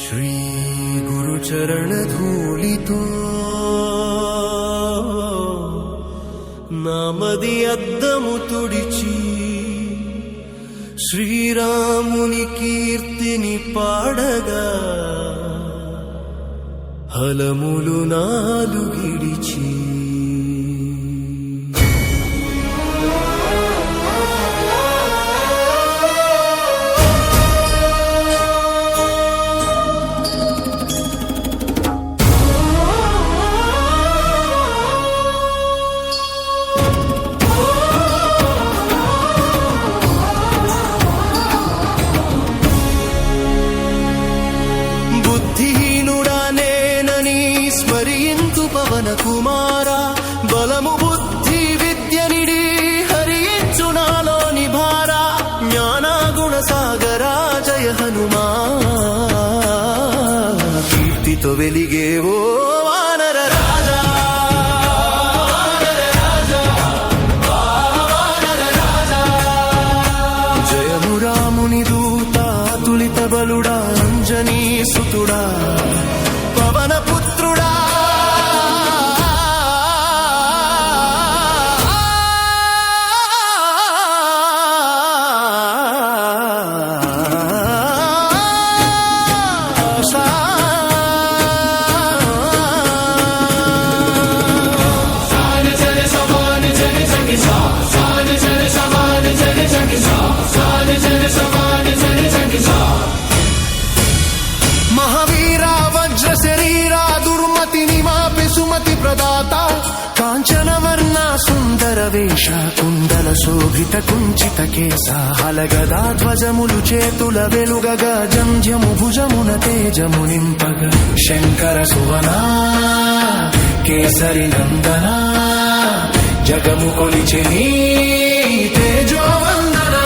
శ్రీ గురు చరణ ధూళితో నామది అద్దము తుడిచి శ్రీరాముని కీర్తిని పాడగా హలములు నాలుగిడిచి పవన కుమార బలము బుద్ధి విద్య నిడి హరించు నాలోని భార జ్ఞాన గుణ సాగరా జయ హనుమా కీర్తితో వెలిగేవో వానర రాజా జయము రాముని దూత తులిత బలుడా అంజనీ సుతుడా పవన పుత్రుడా महावीरा वज्र शरीरा दुर्मति निमापि सुमति प्रदाता कांचन वर्णा सुंदर वेश कुंडल शोभित कुंचित केसा हलगदा ध्वजमुलु చేతుల వెలుగగా జంధ్యము భుజమున తేజము నింపగా శంకర సువనా కేసరి నందన జగము కొలిచెని తేజోవందన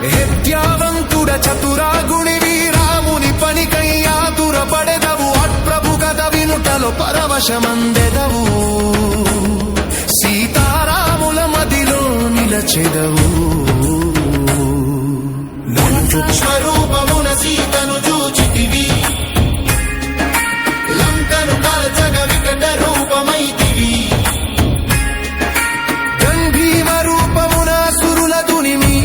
విద్యావంతుడ చతురా గుణి వీరాముని పనికయ్యాతుర పడెదవు అట్ప్రభు కథ వినుటలో పరవశమందెదవు సీతారాముల మదిలో నిలచెదవు స్వరూపమున సీతను చూచితివి లంకను కాల్చగ వికట రూపమైతివి గంభీమ రూపమున సురుల దునిమి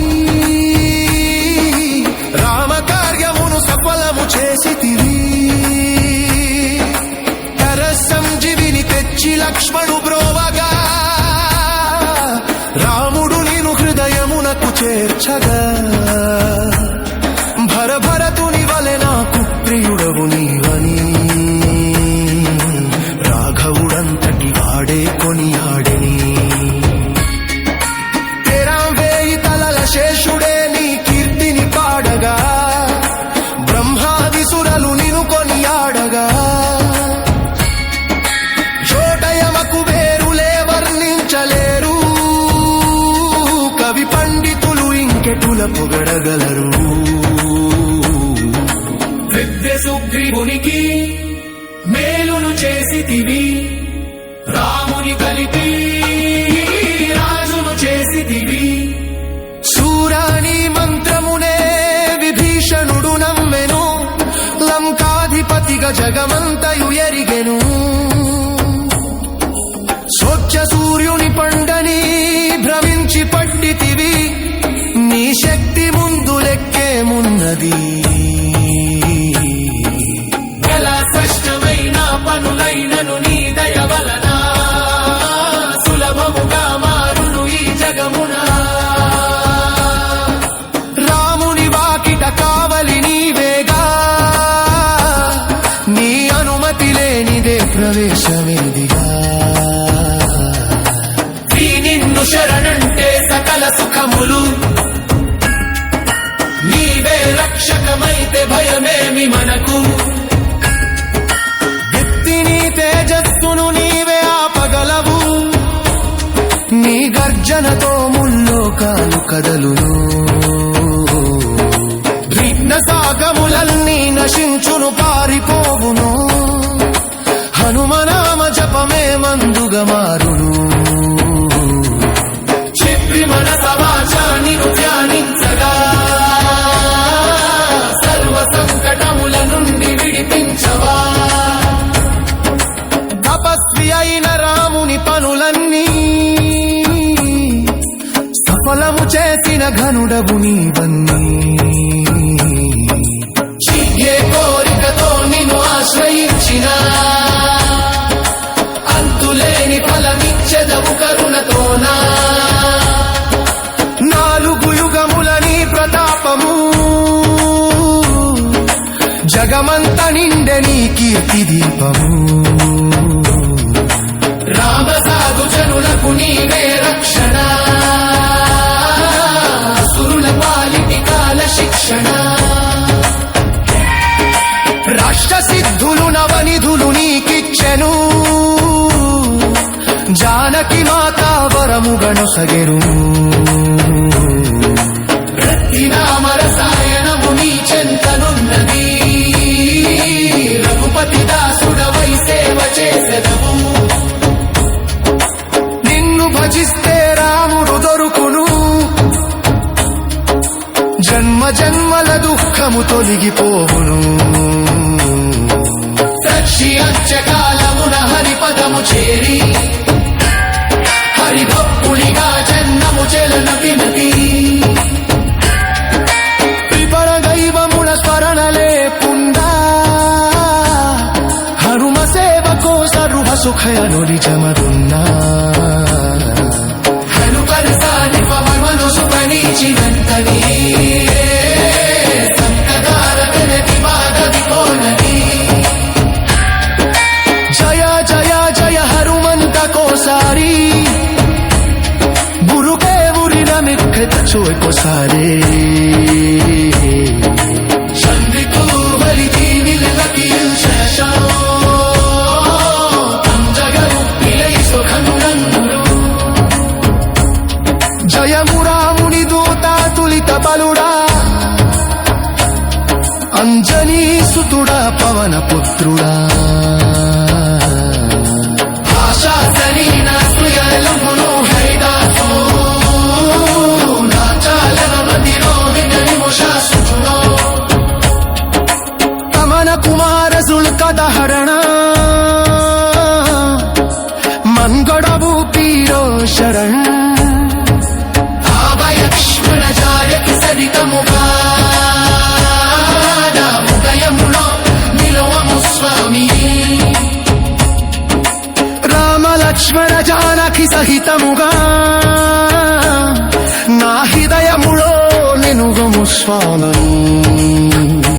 రామ కార్యమును సఫలము చేసితివి కర సంజీవిని తెచ్చి లక్ష్మణు బ్రోవగా రాముడు నిను హృదయమునకు చేర్చగా భరతుని వలె నాకు ప్రియుడవు నీవని రాఘవుడంతటి వాడే కొనియాడని తెరా వేయి తలల శేషుడే నీ కీర్తిని పాడగా బ్రహ్మాది సురలు నిను కొనియాడగా చోటయమకు వేరులే వర్ణించలేరు కవి పండితులు ఇంకెటుల పొగడగలరు సుగ్రీవునికి మేలును చేసితివి రాముని కలిపి రాజును చేసితివి శూరాని మంత్రమునే విభీషణుడు నమ్మెను లంకాధిపతిగా జగమంతయు ఎరిగెను స్వచ్ఛ సూర్యుని పండని భ్రమించి పట్టితివి నీ శక్తి ముందు లెక్కేమున్నది పనులైనను నీ దయ వలన సులభముగా మారును ఈ జగమున రాముని వాకిట కావలి నీవేగా నీ అనుమతి లేనిదే ప్రవేశమేదిగా నిన్ను శరణంటే సకల సుఖములు నీవే రక్షకమైతే భయమేమి మనకు తేజస్సును నీవే ఆపగలవు నీ గర్జనతో ముల్లోకాలు కదలును విఘ్న సాగములన్నీ నశించును పారిపోవును హనుమనామ జపమే మందుగా మారును చెప్పి మన సమాజాన్ని ధ్యానించగా సర్వ సంకటముల నుండి ఘనుడవు నీవన్నీ ఏ కోరికతో నిన్ను ఆశ్రయించిన అంతులేని ఫలమిచ్చెదవు కరుణతోనా నాలుగు యుగముల నీ ప్రతాపము జగమంత నిండె నీ కీర్తి దీపము రామ సాధు జనులకు నీవే రక్షణ సురుల పాలిటి కాల శిక్షణ రాష్ట్ర సిద్ధులు నవనిధులు నీకిచ్చెను జానకి మాతా వరము గణసగెను రత్తినామ రసాయనము నీ చెంతనున్నది రఘుపతి దాసుడవై సేవ చేసెదవు నిన్ను భజిస్తే రాముడు దొరుకును జన్మ జన్మల దుఃఖము తొలగిపోవును సక్షి అంత్యకాలమున హరిపదము చేరి హరిభక్తునిగా జన్మము చెలన వినతి విపర దైవముల స్మరణలే పుండా హనుమ సేవకో సర్వ సుఖయను నిజమరున్నా హనుకరసాని పవమను సుపనీచినంతని సంకదారకనతి మాధవి కోనని జయ జయ జయ హనుమంత కోసారి గురుకే ఉరిన మిక్కత చోయకోసారే చంద్రికూ హరితి నిలకిల్ శశో అంజగరు పిలై సుఖనునందురు జయము రాముని దూత తులిత బలుడా అంజనీ సుతుడా పవన పుత్రుడా ఆశా సరీన సుయలమును హైదాసో నాచాలన మదిరో వినరిముషా సుచునో తమన కుమార సుల్కదహరణ మన్గడవు పీరో శరణ్ ఆభయక్ష్మణ జాయకి సరితముగా హృదయములో నిలవము స్వామి రామ లక్ష్మణ జానకి సహితముగా నా హృదయములో నిలువము స్వామి